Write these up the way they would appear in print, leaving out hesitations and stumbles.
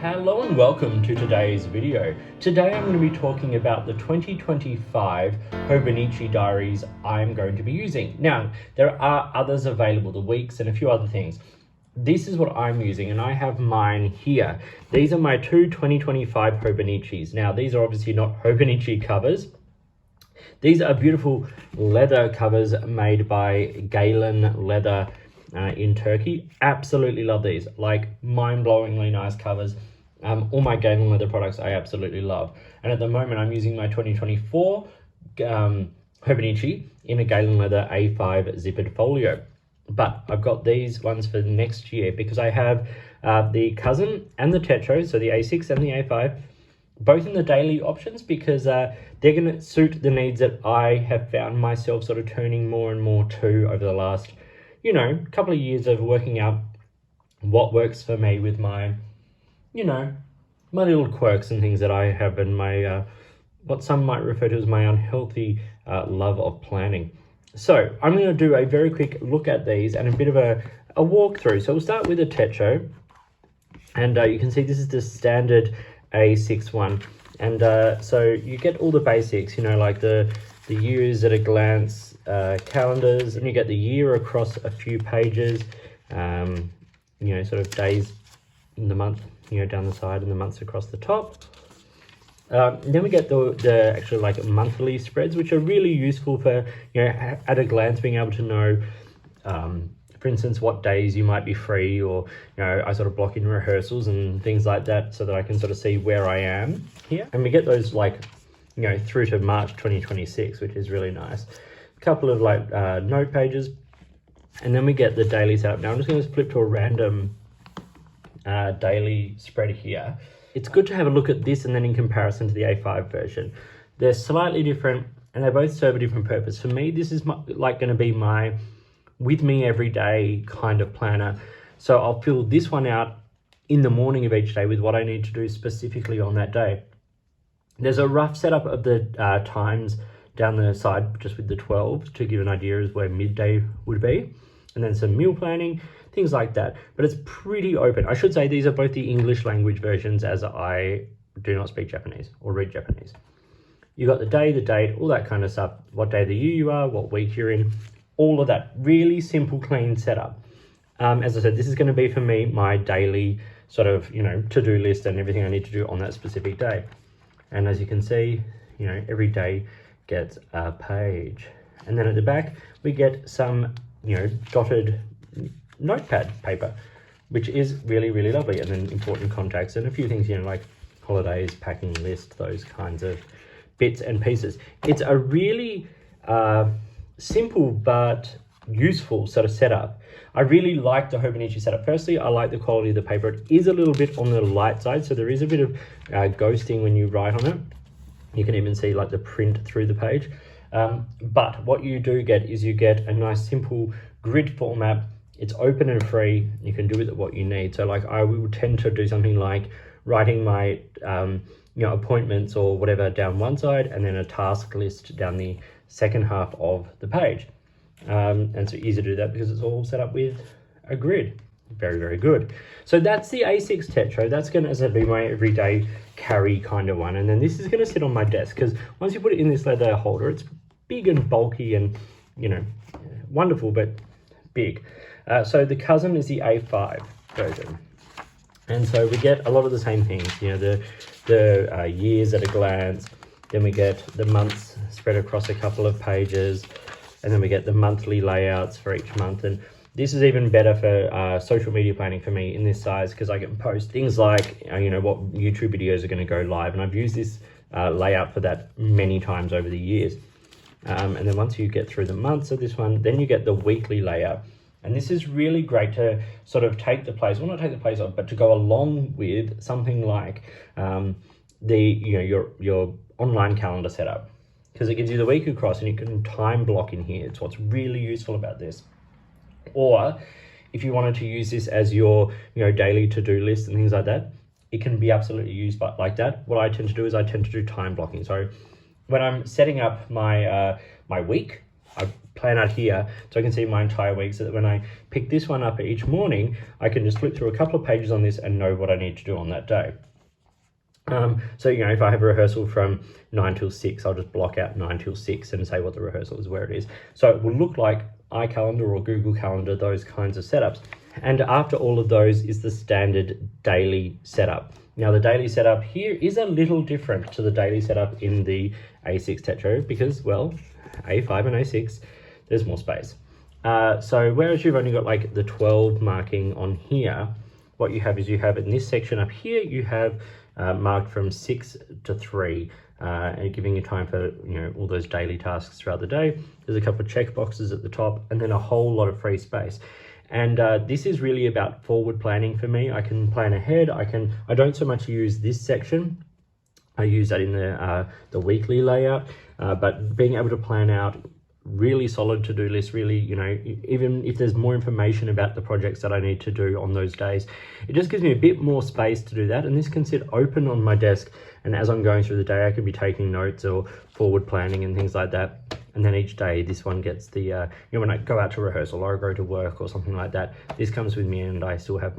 Hello and welcome to today's video. Today I'm going to be talking about the 2025 Hobonichi diaries I'm going to be using. Now, there are others available, the weeks and a few other things. This is what I'm using and I have mine here. These are my two 2025 Hobonichis. Now, these are obviously not Hobonichi covers. These are beautiful leather covers made by Galen Leather in Turkey. Absolutely love these, like mind-blowingly nice covers. All my Galen Leather products I absolutely love. And at the moment I'm using my 2024 Hobonichi in a Galen Leather A5 zippered folio. But I've got these ones for next year because I have the Cousin and the Techo, so the A6 and the A5, both in the daily options because they're going to suit the needs that I have found myself sort of turning more and more to over the last, couple of years of working out what works for me with my, my little quirks and things that I have in my, what some might refer to as my unhealthy love of planning. So I'm going to do a very quick look at these and a bit of a walkthrough. So we'll start with a Techo, and you can see this is the standard A6 one. And so you get all the basics, like the years at a glance calendars, and you get the year across a few pages, sort of days in the month, down the side and the months across the top. Then we get the actual like monthly spreads, which are really useful for, at a glance being able to know, for instance, what days you might be free, or, I sort of block in rehearsals and things like that so that I can sort of see where I am here. And we get those like, through to March 2026, which is really nice. A couple of like note pages, and then we get the daily setup. Now I'm just going to flip to a random daily spread here. It's good to have a look at this and then in comparison to the A5 version. They're slightly different and they both serve a different purpose. For me, this is going to be my with me every day kind of planner. So I'll fill this one out in the morning of each day with what I need to do specifically on that day. There's a rough setup of the times down the side, just with the 12 to give an idea of where midday would be. And then some meal planning, things like that. But it's pretty open. I should say these are both the English language versions, as I do not speak Japanese or read Japanese. You got the day, the date, all that kind of stuff. What day of the year you are, what week you're in, all of that. Really simple, clean setup. As I said, this is going to be for me my daily sort of, to-do list and everything I need to do on that specific day. And as you can see, every day gets a page. And then at the back, we get some, dotted notepad paper, which is really, really lovely. And then important contacts and a few things, like holidays, packing list, those kinds of bits and pieces. It's a really simple but useful sort of setup. I really like the Hobonichi setup. Firstly, I like the quality of the paper. It is a little bit on the light side, so there is a bit of ghosting when you write on it. You can even see like the print through the page. But what you do get is you get a nice simple grid format. It's open and free. You can do with it what you need. So like I will tend to do something like writing my appointments or whatever down one side, and then a task list down the second half of the page. And it's easy to do that because it's all set up with a grid. Very, very good. So that's the A6 Techo. That's going to be my everyday carry kind of one. And then this is going to sit on my desk because once you put it in this leather holder, it's big and bulky and, wonderful, but big. So the Cousin is the A5 version. And so we get a lot of the same things, the years at a glance. Then we get the months spread across a couple of pages. And then we get the monthly layouts for each month. And this is even better for social media planning for me in this size because I can post things like, what YouTube videos are going to go live. And I've used this layout for that many times over the years. And then once you get through the months of this one, then you get the weekly layout. And this is really great to sort of take the place, well, not take the place of, but to go along with something like your online calendar setup. Because it gives you the week across and you can time block in here. It's what's really useful about this. Or if you wanted to use this as your daily to-do list and things like that, it can be absolutely used like that. What I tend to do is I tend to do time blocking. So when I'm setting up my my week, I plan out here so I can see my entire week, so that when I pick this one up each morning, I can just flip through a couple of pages on this and know what I need to do on that day. So, you know, if I have a rehearsal from 9 till 6, I'll just block out 9 till 6 and say what the rehearsal is, where it is. So it will look like iCalendar or Google Calendar, those kinds of setups. And after all of those is the standard daily setup. Now, the daily setup here is a little different to the daily setup in the A6 Techo because, well, A5 and A6, there's more space. So whereas you've only got like the 12 marking on here, what you have is you have in this section up here, you have marked from 6 to 3, and giving you time for, you know, all those daily tasks throughout the day. There's a couple of check boxes at the top and then a whole lot of free space. And this is really about forward planning for me. I can plan ahead. I don't so much use this section. I use that in the weekly layout, but being able to plan out really solid to-do list, really, you know, even if there's more information about the projects that I need to do on those days, it just gives me a bit more space to do that. And this can sit open on my desk, and as I'm going through the day, I can be taking notes or forward planning and things like that. And then each day this one gets the you know, when I go out to rehearsal or I go to work or something like that, this comes with me, and I still have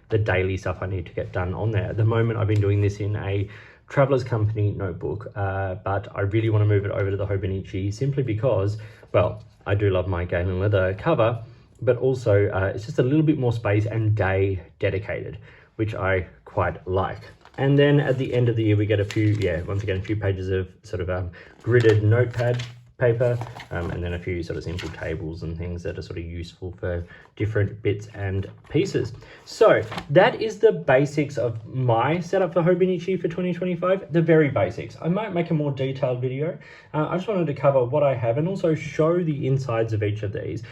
the daily stuff I need to get done on there. At the moment, I've been doing this in a Traveler's Company notebook, but I really want to move it over to the Hobonichi simply because, well, I do love my Galen leather cover, but also it's just a little bit more space and day dedicated, which I quite like. And then at the end of the year, we get a few, once again, a few pages of sort of gridded notepad paper, and then a few sort of simple tables and things that are sort of useful for different bits and pieces. So that is the basics of my setup for Hobonichi for 2025, the very basics. I might make a more detailed video. I just wanted to cover what I have and also show the insides of each of these,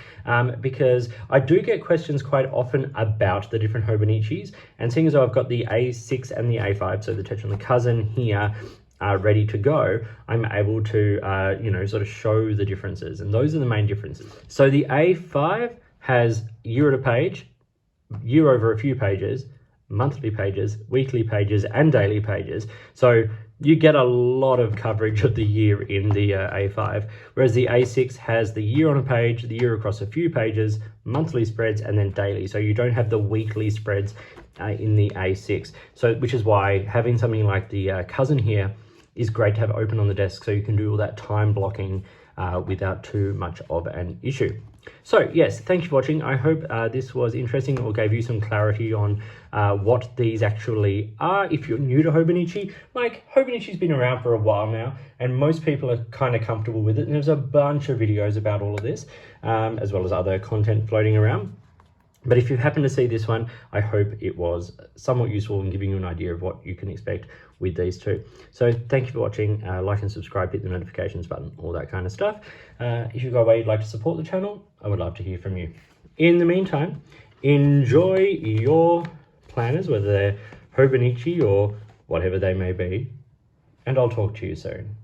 because I do get questions quite often about the different Hobonichis, and seeing as though I've got the A6 and the A5, so the Tetra and the Cousin here, ready to go, I'm able to, you know, sort of show the differences. And those are the main differences. So the A5 has year at a page, year over a few pages, monthly pages, weekly pages, and daily pages. So you get a lot of coverage of the year in the A5, whereas the A6 has the year on a page, the year across a few pages, monthly spreads, and then daily. So you don't have the weekly spreads in the A6. So, which is why having something like the Cousin here is great to have open on the desk, so you can do all that time blocking without too much of an issue. So yes, thank you for watching. I hope this was interesting or gave you some clarity on what these actually are. If you're new to Hobonichi, like, Hobonichi's been around for a while now, and most people are kind of comfortable with it. And there's a bunch of videos about all of this, as well as other content floating around. But if you happen to see this one, I hope it was somewhat useful in giving you an idea of what you can expect with these two. So thank you for watching. Like and subscribe, hit the notifications button, all that kind of stuff. If you've got a way you'd like to support the channel, I would love to hear from you. In the meantime, enjoy your planners, whether they're Hobonichi or whatever they may be, and I'll talk to you soon.